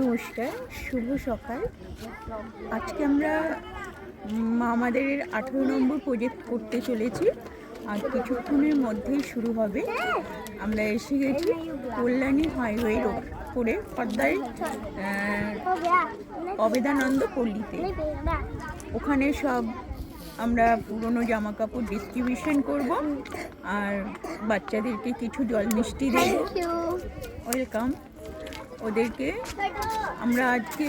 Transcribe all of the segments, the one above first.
নমস্কার, শুভ সকাল। আজকে আমরা আমাদের 18 নম্বর প্রজেক্ট করতে চলেছি, আর কিছুক্ষণের মধ্যেই শুরু হবে। আমরা এসে গেছি কল্যাণী হাইওয়ের ওপরে পদ্মায় অবেদানন্দ পল্লীতে। ওখানে সব আমরা পুরনো জামা কাপড় ডিস্ট্রিবিউশন করব, আর বাচ্চাদেরকে কিছু জল মিষ্টি দেব। ওয়েলকাম ওদেরকে। আমরা আজকে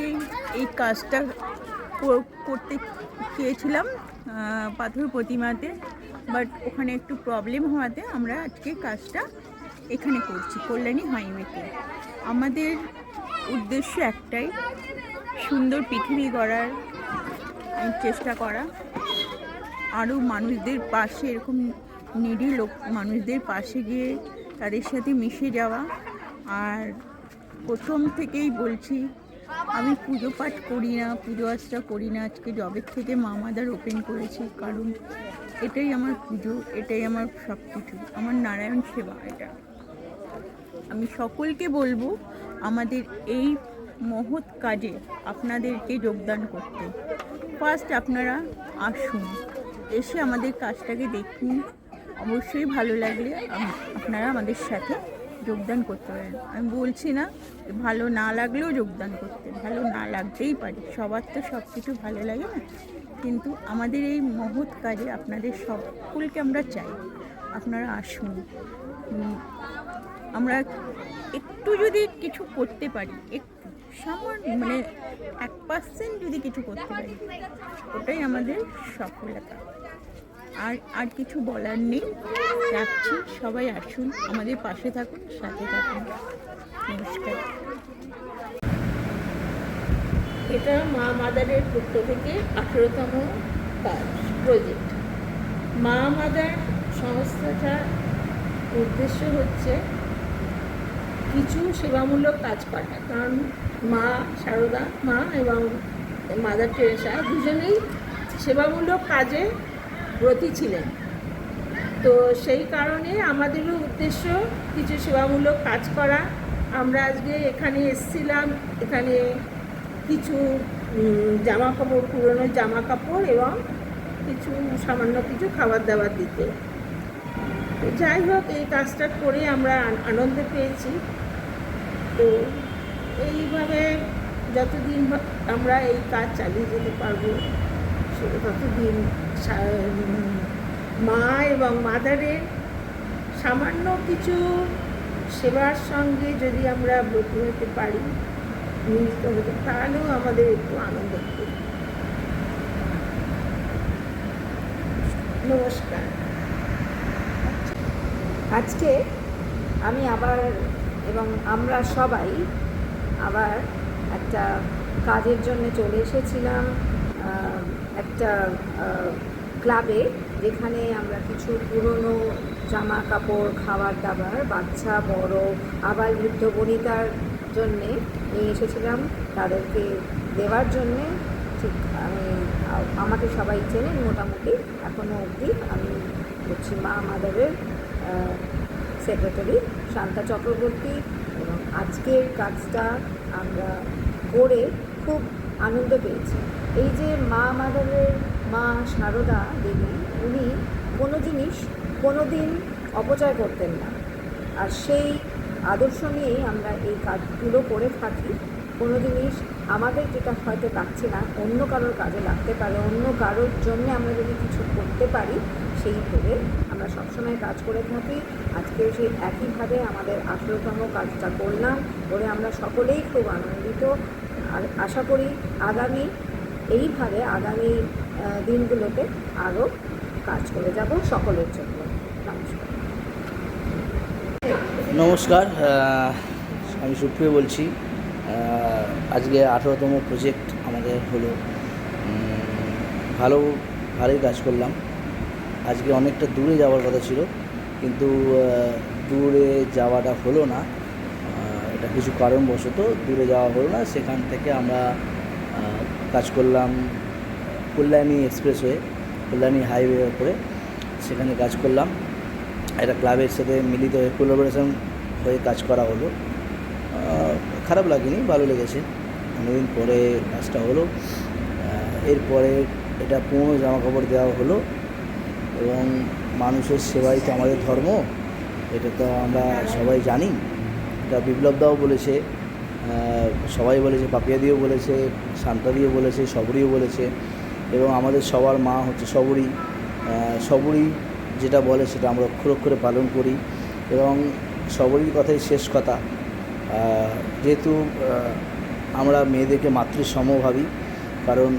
এই কাজটা করতে চেয়েছিলাম পাথর প্রতিমাতে, বাট ওখানে একটু প্রবলেম হওয়াতে আমরা আজকে কাজটা এখানে করছি, কল্যাণী হাইওয়েতে। আমাদের উদ্দেশ্য একটাই, সুন্দর পৃথিবী গড়ার চেষ্টা করা, আরও মানুষদের পাশে, এরকম নিডি মানুষদের পাশে গিয়ে তাদের সাথে মিশে যাওয়া। আর প্রথম থেকেই বলছি, আমি পুজো পাঠ করি না, পুজো আর্চা করি না। আজকে জবের থেকে মা মাদার ওপেন করেছি, কারণ এটাই আমার পুজো, এটাই আমার সব কিছু, আমার নারায়ণ সেবা। এটা আমি সকলকে বলবো আমাদের এই মহৎ কাজে আপনাদেরকে যোগদান করতে। ফার্স্ট আপনারা আসুন, এসে আমাদের কাজটাকে দেখুন। অবশ্যই ভালো লাগলে আপনারা আমাদের সাথে যোগদান করতে পারেন। আমি বলছি না ভালো না লাগলেও যোগদান করতে, ভালো না লাগতেই পারে, সবার তো সব কিছু ভালো লাগে না। কিন্তু আমাদের এই মহৎ কাজে আপনাদের সকলকে আমরা চাই আপনারা আসুন। আমরা একটু যদি কিছু করতে পারি, একটু সামান্য, মানে 1% যদি কিছু করতে পারি, ওটাই আমাদের সফলতা। আর কিছু বলার নেই। রাখছি, সবাই আসুন, আমাদের পাশে থাকুন, সাথে থাকুন। নমস্কার। এটা মা মাদারের পক্ষ থেকে 18তম কাজ প্রজেক্ট। মা মাদার সংস্থাটার উদ্দেশ্য হচ্ছে কিছু সেবামূলক কাজ করা, কারণ মা সারদা মা এবং মাদার টেরেসা দুজনেই সেবামূলক কাজে ব্রতী ছিলেন। তো সেই কারণে আমাদেরও উদ্দেশ্য কিছু সেবামূলক কাজ করা। আমরা আজকে এখানে এসেছিলাম, এখানে কিছু জামা কাপড়, পুরনো জামা কাপড় এবং কিছু সামান্য কিছু খাবার দাবার দিতে। যাই হোক, এই কাজটা করে আমরা আনন্দ পেয়েছি। তো এইভাবে যতদিন আমরা এই কাজ চালিয়ে যেতে পারবো, ততদিন মা এবং মাদারের সামান্য কিছু সেবার সঙ্গে যদি আমরা ব্রতী হতে পারি, মিলিত হতে, তাহলেও আমাদের একটু আনন্দ হবে। নমস্কার। আজকে আমি আবার এবং আমরা সবাই আবার একটা কাজের জন্য চলে এসেছিলাম একটা ক্লাবে, যেখানে আমরা কিছু পুরনো জামা কাপড়, খাবার দাবার, বাচ্চা বড় আবার বৃদ্ধ বনিতার জন্যে নিয়ে এসেছিলাম, তাদেরকে দেওয়ার জন্যে। ঠিক আমাকে সবাই চেনেন মোটামুটি, এখনও অবধি আমি হচ্ছি মা মাদারের সেক্রেটারি শান্তা চক্রবর্তী। এবং আজকের কাজটা আমরা করে খুব আনন্দ পেয়েছি। এই যে মা মাদারের মা সারদা দেবী, উনি কোনো জিনিস কোনো দিন অপচয় করতেন না, আর সেই আদর্শ নিয়েই আমরা এই কাজগুলো করে থাকি। কোনো জিনিস আমাদের যেটা হয়তো লাগছে না, অন্য কারোর কাজে লাগতে পারে, অন্য কারোর জন্যে আমরা যদি কিছু করতে পারি, সেই ভেবে আমরা সবসময় কাজ করে থাকি। আজকে সেই একইভাবে আমাদের 18তম কাজটা করলাম, করে আমরা সকলেই খুব আনন্দিত। আর আশা করি এইভাবে আগামী দিনগুলোতে আরও কাজ করে যাব সকলের জন্য। নমস্কার। নমস্কার, আমি সুপ্রিয় বলছি। আজকে 18তম প্রজেক্ট আমাদের হলো। ভালোই কাজ করলাম। আজকে অনেকটা দূরে যাওয়ার কথা ছিল, কিন্তু দূরে যাওয়াটা হলো না। এটা কিছু কারণবশত দূরে যাওয়া হলো না। সেখান থেকে আমরা কাজ করলাম কল্যাণী এক্সপ্রেসওয়ে, কল্যাণী হাইওয়ের উপরে। সেখানে কাজ করলাম, একটা ক্লাবের সাথে মিলিত হয়ে কোলাবোরেশন হয়ে কাজ করা হলো। খারাপ লাগেনি, ভালো লেগেছে। অনেকদিন পরে কাজটা হলো। এরপরে এটা পুরনো জামাকাপড় দেওয়া হলো এবং মানুষের সেবাই তো আমাদের ধর্ম, এটা তো আমরা সবাই জানি। এটা বিপ্লব দাও বলেছে, সবাই বলেছে, পাপিয়া দিও বলেছে, শান্তা দিও বলেছে, সবরীও বলেছে এবং আমাদের সবার মা হচ্ছে সবরী। সবরী যেটা বলে সেটা আমরা অক্ষর অক্ষরে পালন করি এবং সবরীর কথাই শেষ কথা। যেহেতু আমরা মেয়েদেরকে মাতৃসম ভাবি, কারণ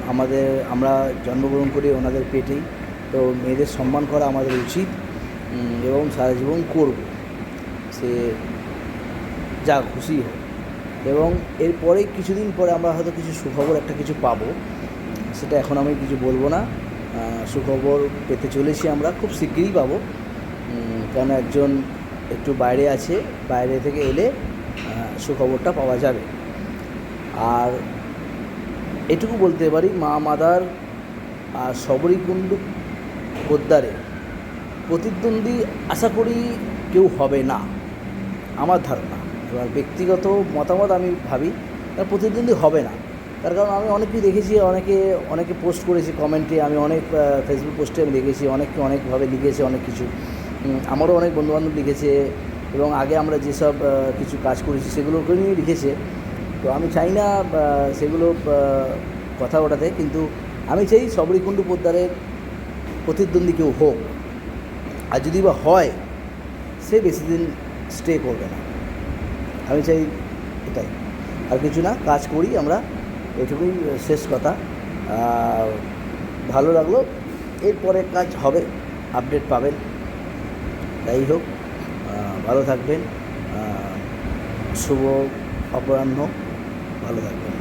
আমরা জন্মগ্রহণ করি ওনাদের পেটেই, তো মেয়েদের সম্মান করা আমাদের উচিত এবং সারা জীবন করব, সে যা খুশি হোক। এবং এরপরে কিছুদিন পরে আমরা হয়তো কিছু সুখবর একটা কিছু পাবো, সেটা এখন আমি কিছু বলবো না। সুখবর পেতে চলেছি, আমরা খুব শিগগিরই পাবো, কারণ একজন একটু বাইরে আছে, বাইরে থেকে এলে সুখবরটা পাওয়া যাবে। আর এটুকু বলতে পারি, মা মাদার আর সবরীকুণ্ডু পোদ্দারে প্রতিদ্বন্দ্বী আশা করি কেউ হবে না, আমার ধারণা। এবার ব্যক্তিগত মতামত আমি ভাবি প্রতিদ্বন্দ্বী হবে না, তার কারণ আমি অনেকেই দেখেছি, অনেকে পোস্ট করেছি কমেন্টে, আমি অনেক ফেসবুক পোস্টে আমি দেখেছি, অনেকে অনেকভাবে লিখেছে অনেক কিছু, আমারও অনেক বন্ধুবান্ধব লিখেছে এবং আগে আমরা যেসব কিছু কাজ করেছি সেগুলোকে নিয়ে লিখেছে। তো আমি চাই না সেগুলো কথা ওঠাতে, কিন্তু আমি চাই সবরীকুণ্ডু পোদ্দারের প্রতিদ্বন্দ্বী কেউ হোক, আর যদি বা হয় সে বেশি দিন স্টে করবে না। আমি চাই এটাই, আর কিছু না, কাজ করি আমরা, এটুকুই শেষ কথা। ভালো লাগলো, এরপরে কাজ হবে, আপডেট পাবেন। যাই হোক, ভালো থাকবেন, শুভ অপরাহ্ন, ভালো থাকবেন।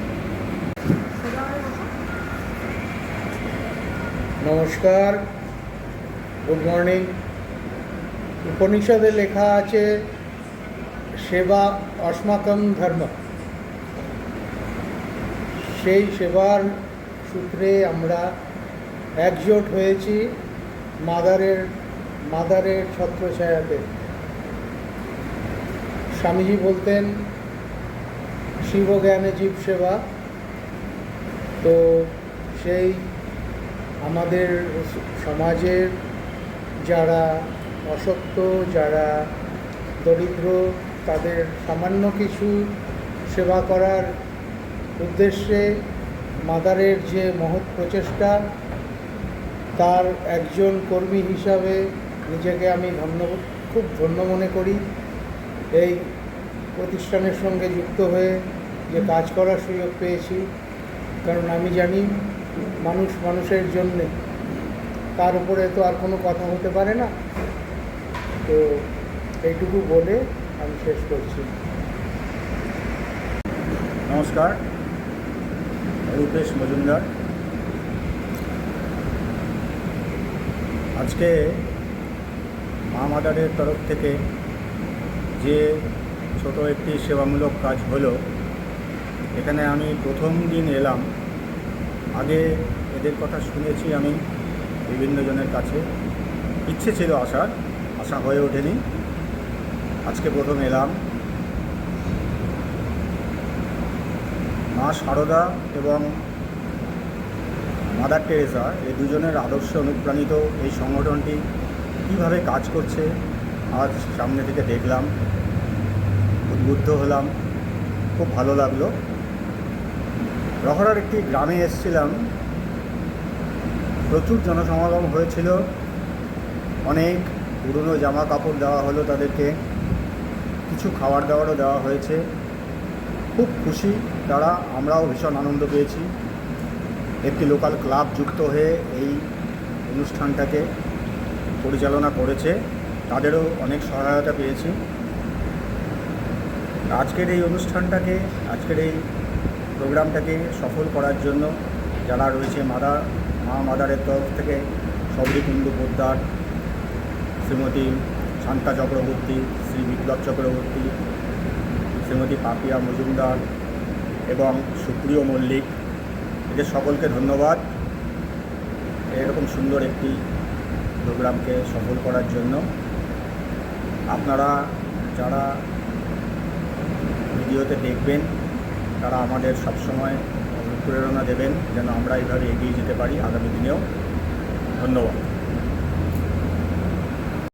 নমস্কার, গুড মর্নিং। উপনিষদে লেখা আছে সেবা অস্মাকম ধর্ম। সেই সেবার সূত্রে আমরা একজোট হয়েছি মাদারের ছত্রছায়াতে। স্বামীজি বলতেন শিবজ্ঞানে জীব সেবা, তো সেই আমাদের সমাজের যারা অসক্ত, যারা দরিদ্র, তাদের সামান্য কিছু সেবা করার উদ্দেশ্যে মাদারের যে মহৎ প্রচেষ্টা, তার একজন কর্মী হিসাবে নিজেকে আমি খুব ধন্য মনে করি। এই প্রতিষ্ঠানের সঙ্গে যুক্ত হয়ে যে কাজ করার সুযোগ পেয়েছি, কারণ আমি জানি মানুষ মানুষের জন্যে, তার উপরে তো আর কোনো কথা হতে পারে না। তো এইটুকু বলে আমি শেষ করছি। নমস্কার, রূপেশ মজুমদার। আজকে মা মাদারের তরফ থেকে যে ছোট একটি সেবামূলক কাজ হলো, এখানে আমি প্রথম দিন এলাম। আগে এদের কথা শুনেছি আমি বিভিন্ন জনের কাছে, ইচ্ছে ছিল আশা হয়ে ওঠেনি। আজকে প্রথম এলাম। মা সারদা এবং মাদার টেরেসা এই দুজনের আদর্শে অনুপ্রাণিত এই সংগঠনটি কীভাবে কাজ করছে আজ সামনে থেকে দেখলাম, উদ্বুদ্ধ হলাম, খুব ভালো লাগলো। রহড়ার একটি গ্রামে এসেছিলাম, প্রচুর জনসমাগম হয়েছিল, অনেক পুরনো জামা কাপড় দেওয়া হলো তাদেরকে, কিছু খাবার দাবারও দেওয়া হয়েছে। খুব খুশি তারা, আমরাও ভীষণ আনন্দ পেয়েছি। একটি লোকাল ক্লাব যুক্ত হয়ে এই অনুষ্ঠানটাকে পরিচালনা করেছে, তাদেরও অনেক সহায়তা পেয়েছি। আজকের এই অনুষ্ঠানটাকে, আজকের এই প্রোগ্রামটাকে সফল করার জন্য যারা রয়েছে মা মাদারের তরফ থেকে সবরীকুণ্ডু পোদ্দার, শ্রীমতী শান্তা চক্রবর্তী, শ্রী বিপ্লব চক্রবর্তী, শ্রীমতী পাপিয়া মজুমদার এবং সুপ্রিয় মল্লিক, এদের সকলকে ধন্যবাদ এরকম সুন্দর একটি প্রোগ্রামকে সফল করার জন্য। আপনারা যারা ভিডিওতে দেখবেন তারা আমাদের সবসময় অনুপ্রেরণা দেবেন যেন আমরা এইভাবে এগিয়ে যেতে পারি আগামী দিনেও। ধন্যবাদ।